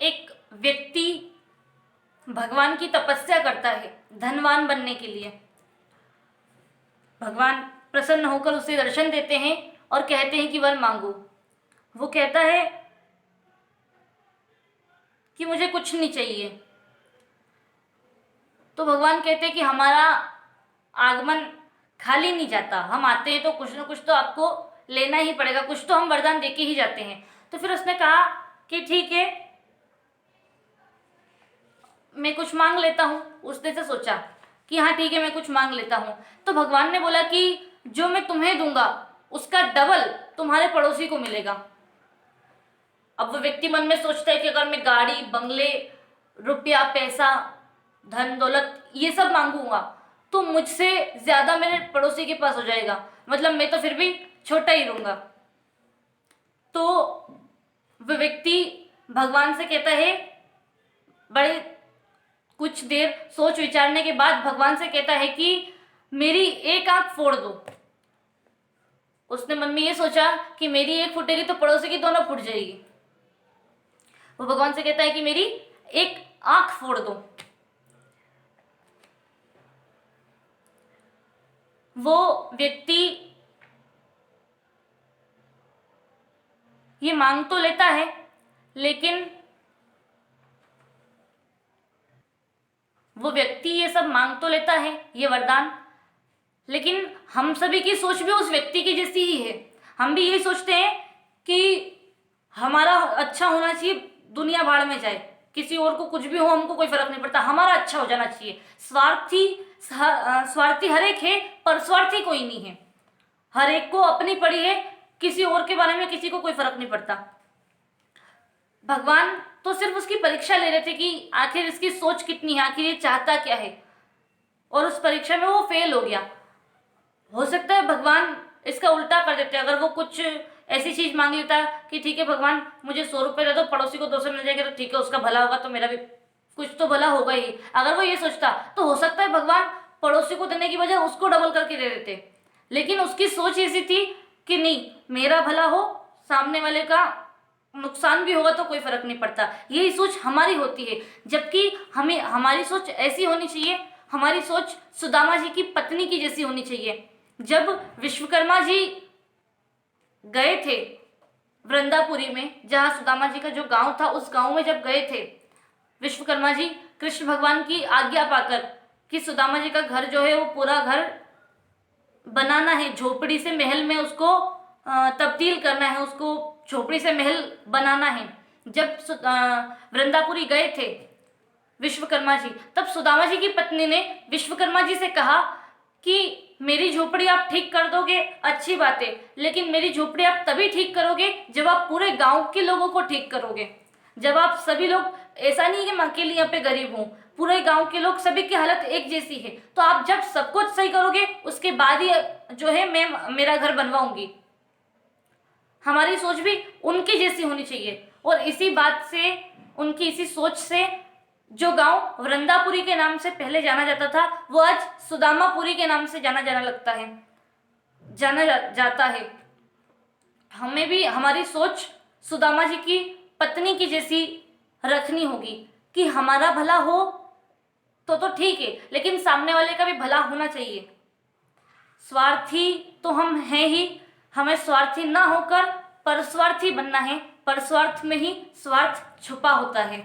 एक व्यक्ति भगवान की तपस्या करता है धनवान बनने के लिए। भगवान प्रसन्न होकर उसे दर्शन देते हैं और कहते हैं कि वर मांगो। वो कहता है कि मुझे कुछ नहीं चाहिए। तो भगवान कहते हैं कि हमारा आगमन खाली नहीं जाता, हम आते हैं तो कुछ ना कुछ तो आपको लेना ही पड़ेगा, कुछ तो हम वरदान देके ही जाते हैं। तो फिर उसने कहा कि ठीक है, मैं कुछ मांग लेता हूँ। उसने से सोचा कि हाँ ठीक है, मैं कुछ मांग लेता हूँ। तो भगवान ने बोला कि जो मैं तुम्हें दूंगा उसका डबल तुम्हारे पड़ोसी को मिलेगा। अब वो व्यक्ति मन में सोचता है कि अगर मैं गाड़ी, बंगले, रुपया, पैसा, धन दौलत ये सब मांगूंगा तो मुझसे ज्यादा मेरे पड़ोसी के पास हो जाएगा, मतलब मैं तो फिर भी छोटा ही रहूंगा। तो वह व्यक्ति भगवान से कहता है, बड़े कुछ देर सोच विचारने के बाद भगवान से कहता है कि मेरी एक आंख फोड़ दो। उसने मन में ये सोचा कि मेरी एक फूटेगी तो पड़ोसी की दोनों फूट जाएगी। वो भगवान से कहता है कि मेरी एक आंख फोड़ दो। वो व्यक्ति ये मांग तो लेता है, लेकिन वो व्यक्ति ये सब मांग तो लेता है, ये वरदान, लेकिन हम सभी की सोच भी उस व्यक्ति की जैसी ही है। हम भी यही सोचते हैं कि हमारा अच्छा होना चाहिए, दुनिया भाड़ में जाए, किसी और को कुछ भी हो हमको कोई फर्क नहीं पड़ता, हमारा अच्छा हो जाना चाहिए। स्वार्थी हर एक है पर स्वार्थी कोई नहीं है। हर एक को अपनी पड़ी है, किसी और के बारे में किसी को कोई फर्क नहीं पड़ता। भगवान तो सिर्फ उसकी परीक्षा ले रहे थे कि आखिर इसकी सोच कितनी है, आखिर ये चाहता क्या है, और उस परीक्षा में वो फेल हो गया। हो सकता है भगवान इसका उल्टा कर देते, अगर वो कुछ ऐसी चीज मांग लेता कि ठीक है भगवान मुझे 100 रुपये दे दो, पड़ोसी को 200 मिल जाएंगे तो ठीक है, उसका भला होगा तो मेरा भी कुछ तो भला होगा ही। अगर वो ये सोचता तो हो सकता है भगवान पड़ोसी को देने की बजाय उसको डबल करके दे देते। लेकिन उसकी सोच ऐसी थी कि नहीं, मेरा भला हो, सामने वाले का नुकसान भी होगा तो कोई फर्क नहीं पड़ता। यही सोच हमारी होती है, जबकि हमें हमारी सोच ऐसी होनी चाहिए, हमारी सोच सुदामा जी की पत्नी की जैसी होनी चाहिए। जब विश्वकर्मा जी गए थे वृंदापुरी में, जहाँ सुदामा जी का जो गांव था, उस गांव में जब गए थे विश्वकर्मा जी, कृष्ण भगवान की आज्ञा पाकर कि सुदामा जी का घर जो है वो पूरा घर बनाना है, झोपड़ी से महल में उसको तब्दील करना है, उसको झोपड़ी से महल बनाना है। जब वृंदापुरी गए थे विश्वकर्मा जी, तब सुदामा जी की पत्नी ने विश्वकर्मा जी से कहा कि मेरी झोपड़ी आप ठीक कर दोगे, अच्छी बात है, लेकिन मेरी झोपड़ी आप तभी ठीक करोगे जब आप पूरे गांव के लोगों को ठीक करोगे। जब आप सभी लोग, ऐसा नहीं है कि मैं अकेली यहाँ पे गरीब हूँ, पूरे गांव के लोग सभी की हालत एक जैसी है, तो आप जब सब कुछ सही करोगे उसके बाद ही जो है मैं मेरा घर बनवाऊंगी। हमारी सोच भी उनकी जैसी होनी चाहिए। और इसी बात से, उनकी इसी सोच से जो गांव वृंदापुरी के नाम से पहले जाना जाता था, वो आज सुदामापुरी के नाम से जाना लगता है, जाता है। हमें भी हमारी सोच सुदामा जी की पत्नी की जैसी रखनी होगी कि हमारा भला हो तो ठीक है, लेकिन सामने वाले का भी भला होना चाहिए। स्वार्थी तो हम हैं ही, हमें स्वार्थी ना होकर परस्वार्थी बनना है। परस्वार्थ में ही स्वार्थ छुपा होता है।